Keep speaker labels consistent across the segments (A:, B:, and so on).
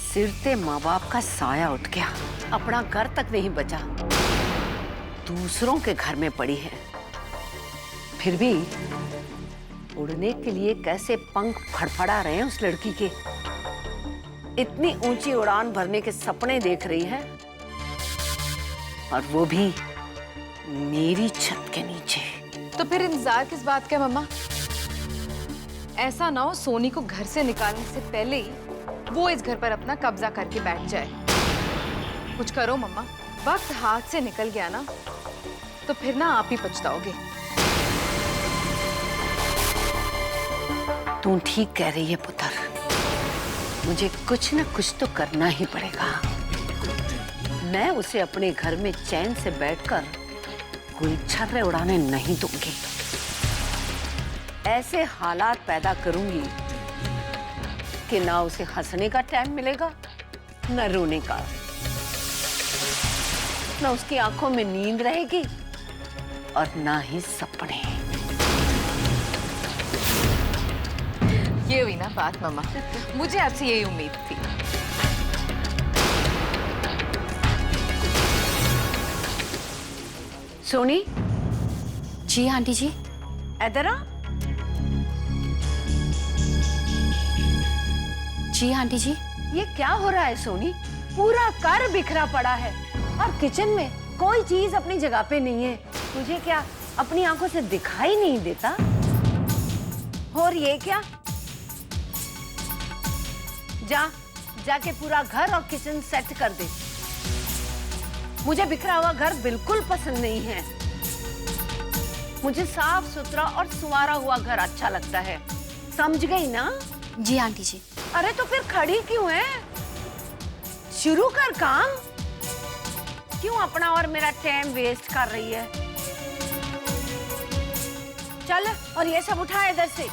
A: सिर ते माँ बाप का साया उठ गया, अपना घर तक नहीं बचा, दूसरों के घर में पड़ी है। फिर भी उड़ने के लिए कैसे पंख फड़फड़ा रहे हैं उस लड़की के। इतनी ऊंची उड़ान भरने के सपने देख रही है, और वो भी मेरी छत के नीचे।
B: तो फिर इंतजार किस बात का मम्मा? ऐसा ना हो सोनी को घर से निकालने से पहले ही वो इस घर पर अपना कब्जा करके बैठ जाए। कुछ करो मम्मा, वक्त हाथ से निकल गया ना तो फिर ना आप ही पछताओगे।
A: तू ठीक कह रही है पुत्र, मुझे कुछ न कुछ तो करना ही पड़ेगा। मैं उसे अपने घर में चैन से बैठकर गुलछर्रे उड़ाने नहीं दूंगी। ऐसे हालात पैदा करूंगी कि ना उसे हंसने का टाइम मिलेगा, न रोने का, न उसकी आंखों में नींद रहेगी और ना ही सपने।
B: ये हुई ना बात मम्मा, मुझे आपसे यही उम्मीद थी।
A: सोनी।
C: जी आंटी जी।
A: इधर आ।
C: जी आंटी जी।
A: ये क्या हो रहा है सोनी? पूरा घर बिखरा पड़ा है और किचन में कोई चीज अपनी जगह पे नहीं है। तुझे क्या अपनी आंखों से दिखाई नहीं देता? और ये क्या? जाके पूरा घर और किचन सेट कर दे। मुझे बिखरा हुआ घर बिल्कुल पसंद नहीं है। मुझे साफ सुथरा और सुवारा हुआ घर अच्छा लगता है, समझ गई ना?
C: जी आंटी जी।
A: अरे तो फिर खड़ी क्यों है? शुरू कर काम। क्यों अपना और मेरा टाइम वेस्ट कर रही है? चल, और ये सब उठा इधर से।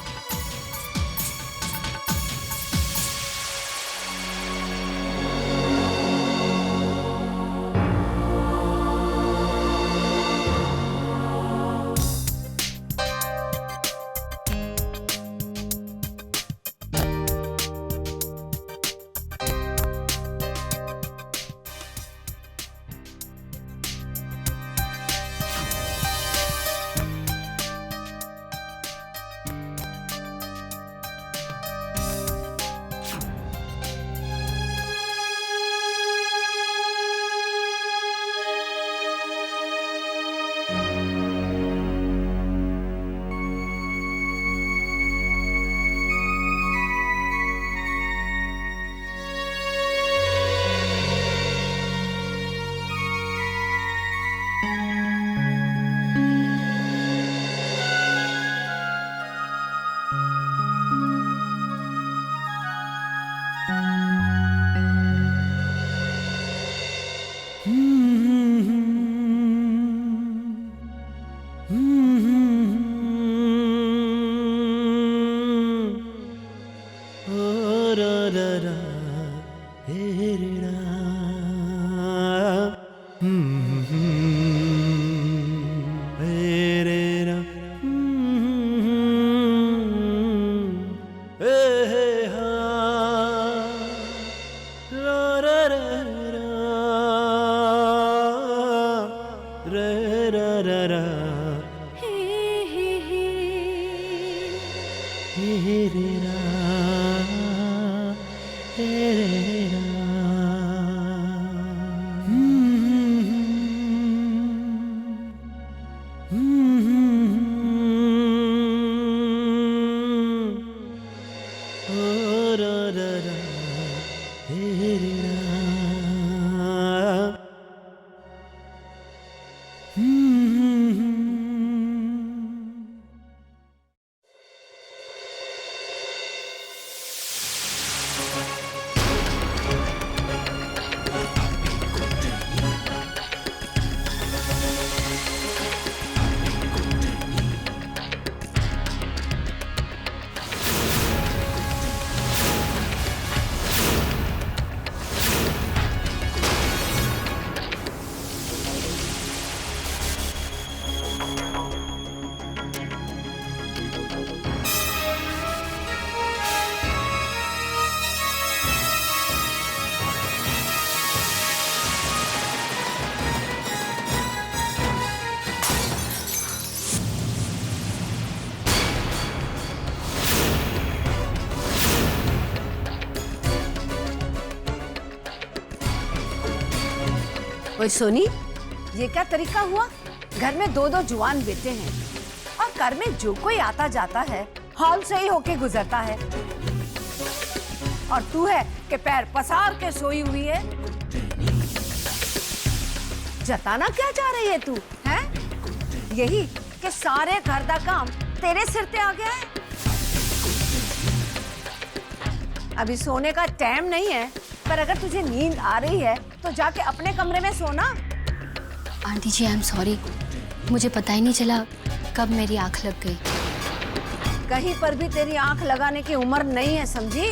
A: ओए सोनी, ये क्या तरीका हुआ? घर में दो दो जुआन बेटे हैं और घर में जो कोई आता जाता है हॉल से ही होके गुजरता है, और तू है कि पैर पसार के सोई हुई है। जताना क्या चाह रही है तू? हैं? यही कि सारे घर का काम तेरे सिर पे आ गया है। अभी सोने का टाइम नहीं है, पर अगर तुझे नींद आ रही है तो जाके अपने कमरे में सोना।
C: Aunty ji I am sorry, मुझे पता ही नहीं चला कब मेरी आंख लग गई।
A: कहीं पर भी तेरी आंख लगाने की उम्र नहीं है, समझी?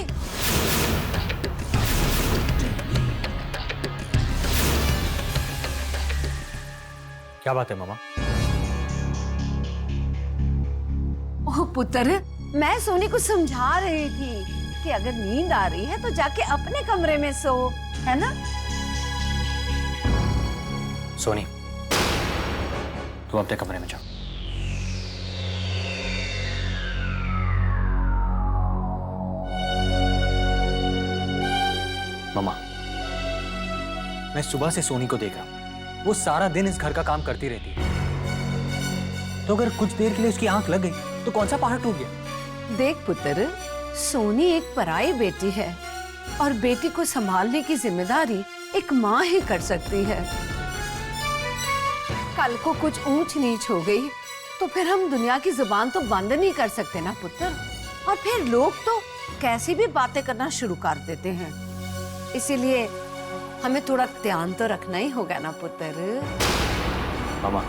D: क्या बात है मामा?
A: ओह पुत्र, मैं सोनी को समझा रही थी कि अगर नींद आ रही है तो जाके अपने कमरे में सो, है ना?
D: सोनी, तुम अपने कमरे में जाओ। मामा, मैं सुबह से सोनी को देख रहा हूं। वो सारा दिन इस घर का काम करती रहती है, तो अगर कुछ देर के लिए उसकी आंख लग गई तो कौन सा पहाड़ टूट गया?
A: देख पुत्र, सोनी एक पराई बेटी है और बेटी को संभालने की जिम्मेदारी एक माँ ही कर सकती है। कल को कुछ ऊंच नीच हो गई तो फिर हम दुनिया की जुबान तो बंद नहीं कर सकते ना पुत्र, और फिर लोग तो कैसी भी बातें करना शुरू कर देते हैं। इसीलिए हमें थोड़ा ध्यान तो रखना ही होगा ना पुत्र।
D: मामा,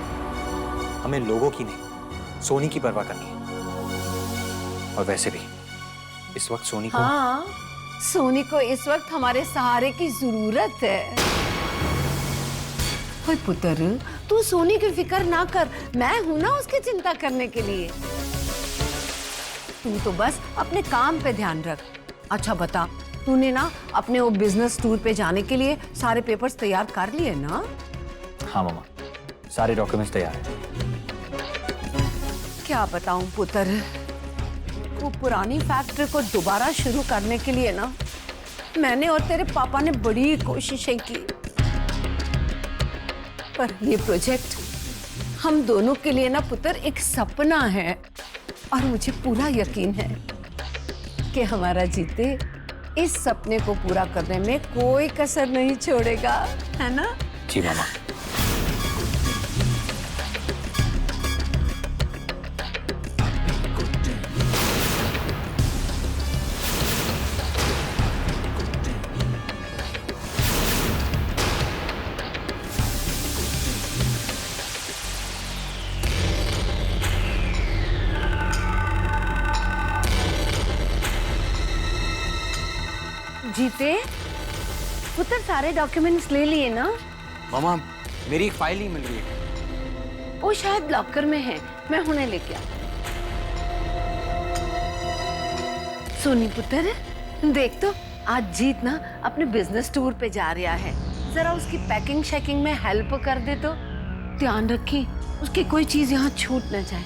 D: हमें लोगों की नहीं, सोनी की परवाह करनी है। और वैसे भी इस वक्त सोनी को
A: हाँ, सोनी को इस वक्त हमारे सहारे की जरूरत है। ओए पुत्र, तू सोनी की फिक्र ना कर, मैं हूं ना उसकी चिंता करने के लिए। तू तो बस अपने काम पे ध्यान रख। अच्छा बता, तूने ना अपने वो बिजनेस टूर पे जाने के लिए सारे पेपर्स तैयार कर लिए ना?
D: हाँ मामा, सारे डॉक्यूमेंट्स तैयार हैं।
A: क्या बताऊं पुत्र, वो पुरानी फैक्ट्री को दोबारा शुरू करने के लिए ना मैंने और तेरे पापा ने बड़ी कोशिशें की, पर ये प्रोजेक्ट हम दोनों के लिए ना पुत्र एक सपना है, और मुझे पूरा यकीन है कि हमारा जीते इस सपने को पूरा करने में कोई कसर नहीं छोड़ेगा, है ना?
D: जी मामा।
A: जीते पुत्र, सारे डॉक्यूमेंट्स ले लिए ना?
D: मामा, मेरी एक फाइल नहीं मिल रही है।
A: वो शायद लॉकर में है, मैं हुने लेके आ। सोनी पुत्र, देख तो आज जीत ना अपने बिजनेस टूर पे जा रहा है, जरा उसकी पैकिंग शैकिंग में हेल्प कर दे तो। ध्यान रखी उसकी कोई चीज यहाँ छूट ना जाए।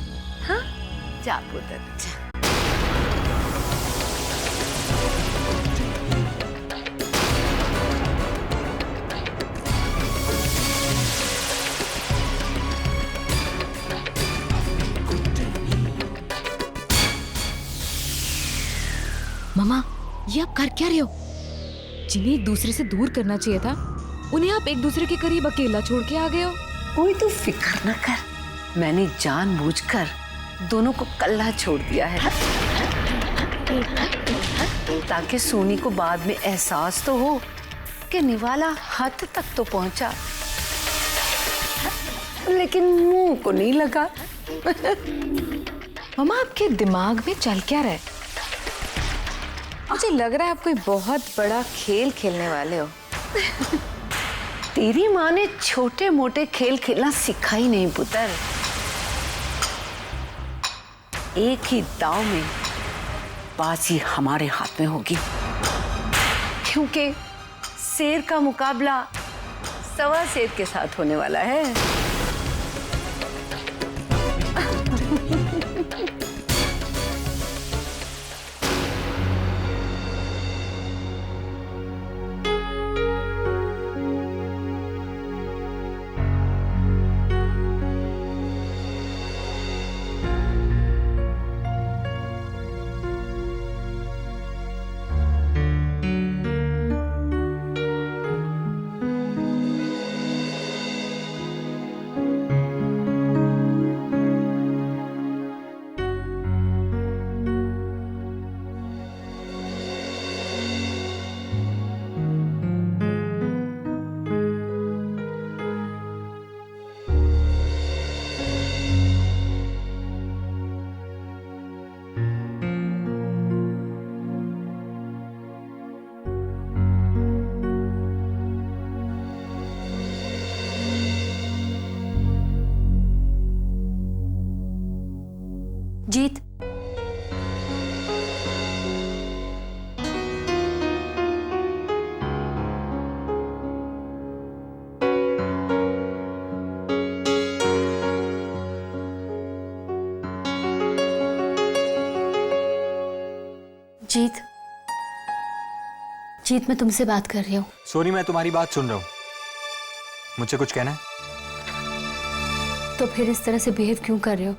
A: हाँ, जा पुत्र जा।
B: मम्मा, ये आप कर क्या रहे हो? जिन्हें एक दूसरे से दूर करना चाहिए था, उन्हें आप एक दूसरे के करीब अकेला छोड़ के आ गए हो।
A: कोई तो फिक्र न कर, मैंने जानबूझकर दोनों को कल्ला छोड़ दिया है, ताकि सोनी को बाद में एहसास तो हो कि निवाला हाथ तक तो पहुंचा, लेकिन मुंह को नहीं लगा।
B: मम्मा, आपके दिमाग में चल क्या रहा है? मुझे लग रहा है आप कोई बहुत बड़ा खेल खेलने वाले हो।
A: तेरी माँ ने छोटे मोटे खेल खेलना सिखा ही नहीं पुत्र। एक ही दांव में बाजी हमारे हाथ में होगी, क्योंकि शेर का मुकाबला सवा शेर के साथ होने वाला है।
C: जीत, जीत मैं तुमसे बात कर रही हूँ।
D: सोनी, मैं तुम्हारी बात सुन रहा हूँ। मुझसे कुछ कहना है?
C: तो फिर इस तरह से बिहेव क्यों कर रहे हो,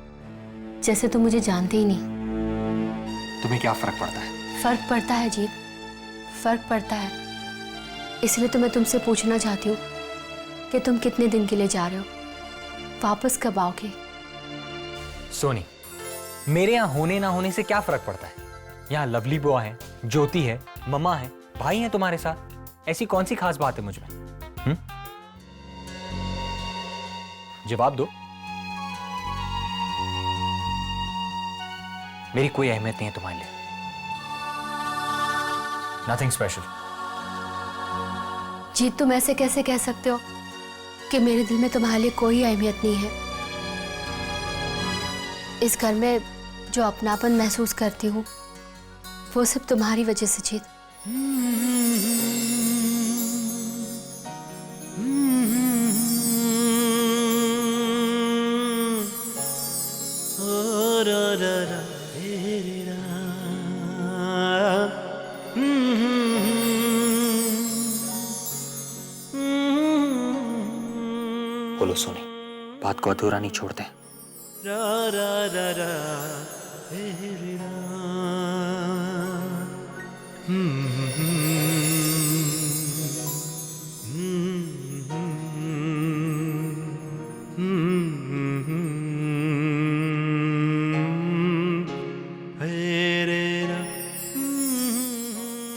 C: जैसे तुम मुझे जानते ही नहीं।
D: तुम्हें क्या फर्क पड़ता है?
C: फर्क पड़ता है जीत, फर्क पड़ता है। इसलिए तो मैं तुमसे पूछना चाहती हूँ कि तुम कितने दिन के लिए जा रहे हो, वापस कब आओगे?
D: सोनी, मेरे यहाँ होने ना होने से क्या फर्क पड़ता है? यहाँ लवली बुआ है, ज्योति है, मम्मा है, भाई है तुम्हारे साथ। ऐसी कौन सी खास बात है मुझ में? जवाब दो। मेरी कोई अहमियत नहीं है तुम्हारे लिए। Nothing special.
C: जीत, तुम ऐसे कैसे कह सकते हो कि मेरे दिल में तुम्हारे लिए कोई अहमियत नहीं है? इस घर में जो अपनापन महसूस करती हूँ वो सिर्फ तुम्हारी वजह से जीत।
D: बोलो सोनी, बात को अधूरा नहीं छोड़ते।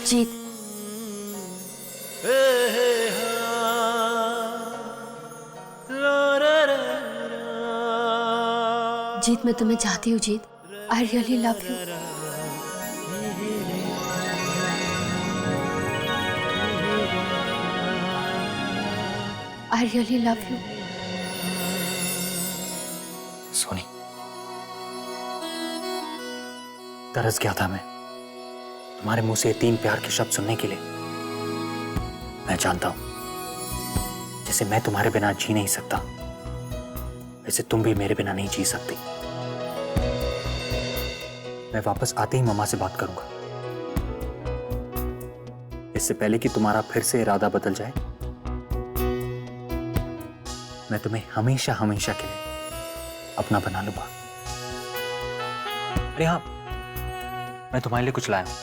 C: जीत, जीत मैं तुम्हें चाहती हूँ Jeet. I really love you. I really love you.
D: Soni, तरस गया था मैं तुम्हारे मुंह से 3 प्यार के शब्द सुनने के लिए। मैं जानता हूं जैसे मैं तुम्हारे बिना जी नहीं सकता, वैसे तुम भी मेरे बिना नहीं जी सकती। मैं वापस आते ही मम्मा से बात करूंगा, इससे पहले कि तुम्हारा फिर से इरादा बदल जाए। मैं तुम्हें हमेशा हमेशा के लिए अपना बना लूंगा। अरे हाँ, मैं तुम्हारे लिए कुछ लाया हूं।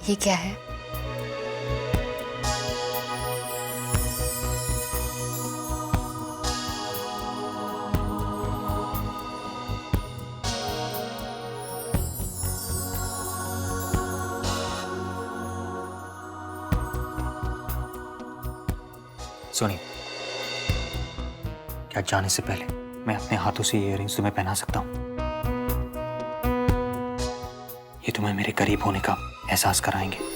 C: ये क्या है?
D: सोनी, क्या जाने से पहले मैं अपने हाथों से ये इयररिंग्स तुम्हें पहना सकता हूं? ये तुम्हें मेरे करीब होने का एहसास कराएंगे।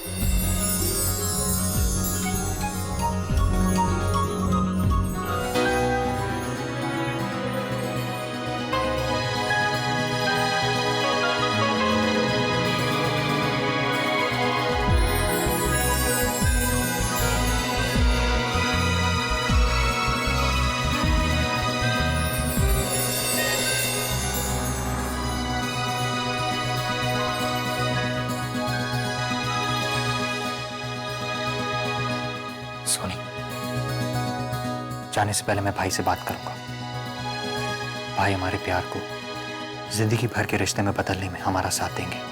D: सोनी, जाने से पहले मैं भाई से बात करूंगा। भाई हमारे प्यार को जिंदगी भर के रिश्ते में बदलने में हमारा साथ देंगे।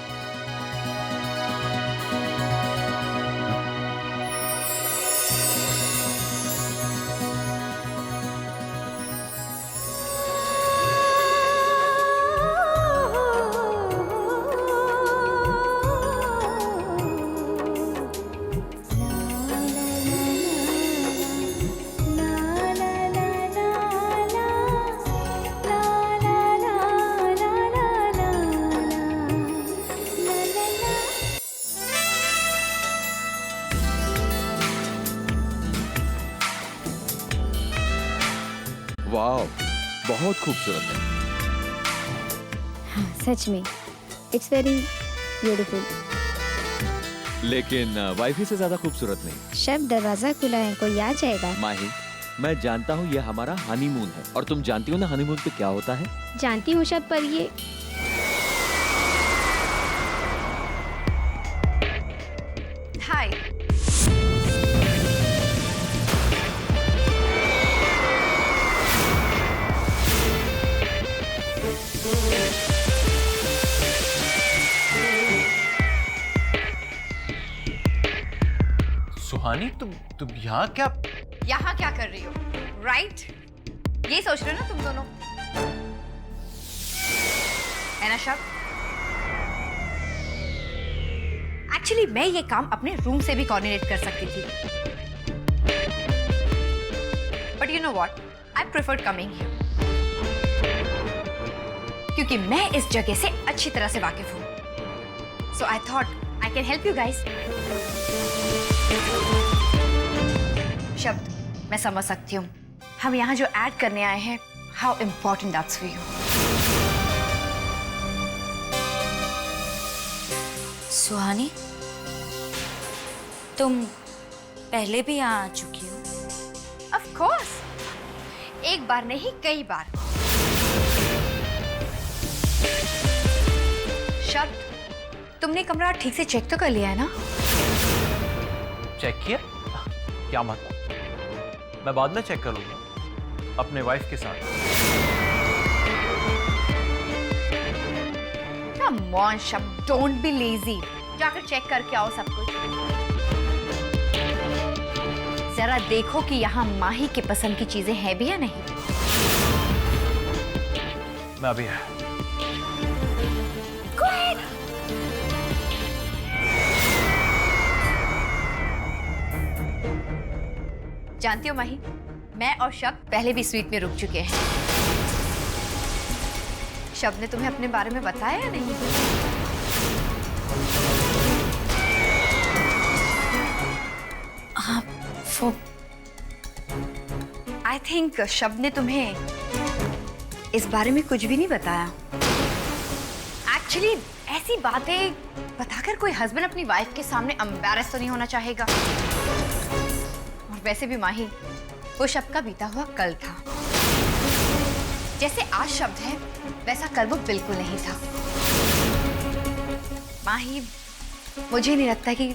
E: वाह, बहुत खूबसूरत है।
F: हाँ, सच में इट्स वेरी ब्यूटीफुल।
E: लेकिन वाइफी से ज्यादा खूबसूरत नहीं।
F: शब दरवाजा खुला है, कोई आ जाएगा।
E: माही, मैं जानता हूँ ये हमारा हनीमून है, और तुम जानती हो ना हनीमून पे क्या होता है?
F: जानती हूँ शब, पर ये
B: हाय।
D: सुहानी, तुम यहाँ क्या?
B: यहाँ क्या कर रही हो? राइट? ये सोच रहे हो ना तुम दोनों, है ना शब? एक्चुअली मैं ये काम अपने रूम से भी कोऑर्डिनेट कर सकती थी, but you know what, I preferred coming here क्योंकि मैं इस जगह से अच्छी तरह से वाकिफ हूँ। So I thought I can help you guys. शब्द मैं समझ सकती हूँ, हम यहाँ जो ऐड करने आए हैं, how important that's for you.
G: Suhani, तुम पहले भी यहाँ आ चुकी हो?
B: ऑफ कोर्स, एक बार नहीं कई बार। शब्द, तुमने कमरा ठीक से चेक तो कर लिया है ना?
D: चेक किया? क्या मतलब? मैं बाद में चेक करूंगा अपने वाइफ के साथ।
B: कम ऑन शब्द, डोंट बी लेजी, जाकर चेक करके आओ सब कुछ। जरा देखो कि यहाँ माही के पसंद की चीजें हैं भी या नहीं।
D: मैं अभी
B: Go ahead. जानती हो माही, मैं और शब्द पहले भी स्वीट में रुक चुके हैं। शब्द ने तुम्हें अपने बारे में बताया या नहीं?
G: हाँ, वो
B: आई थिंक शब्द ने तुम्हें इस बारे में कुछ भी नहीं बताया। एक्चुअली ऐसी बातें बताकर कोई हस्बैंड अपनी वाइफ के सामने एम्बैरेस तो नहीं होना चाहेगा। और वैसे भी माही, वो शब्द का बीता हुआ कल था। जैसे आज शब्द है, वैसा कल वो बिल्कुल नहीं था। माही, मुझे नहीं लगता कि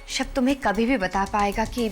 B: शब्द तुम्हें कभी भी बता पाएगा कि